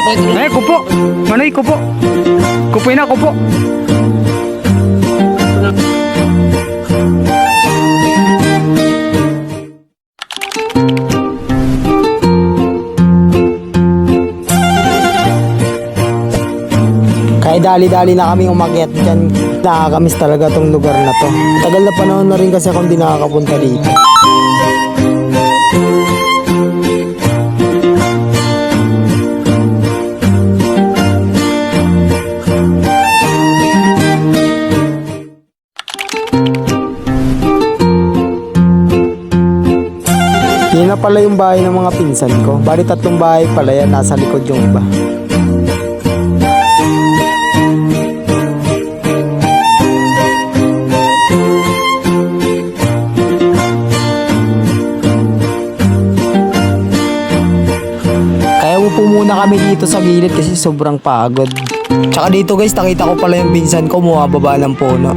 Eh, kupo. Manoy, kupo. Kupoy na, kupo. Kaya dali-dali na kami umakyat dyan. Nakakamiss talaga tong lugar na to. Tagal na panahon na rin kasi akong di nakakapunta dito. Yan na pala yung bahay ng mga pinsan ko. Bali 3 bahay pala yan, nasa likod yung iba. Kaya upo muna kami dito sa gilid kasi sobrang pagod. Tsaka dito guys, nakita ko pala yung pinsan ko bumababa ng puno.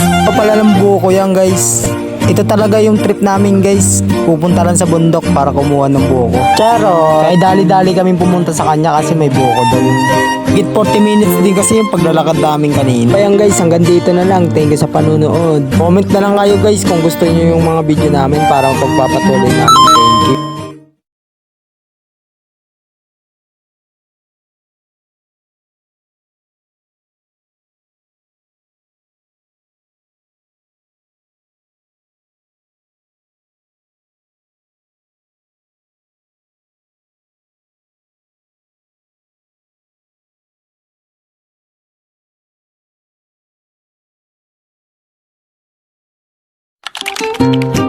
Ito pala ng buko yan guys. Ito talaga yung trip namin guys. Pupunta lang sa bundok para kumuha ng buko. Charo! Kaya dali-dali kami pumunta sa kanya kasi may buko doon. Higit 40 minutes din kasi yung paglalakad namin kanina. Kaya guys, hanggang dito na lang. Thank you sa panunood. Comment na lang kayo guys kung gusto niyo yung mga video namin para pagpapatuloy namin. Thank you.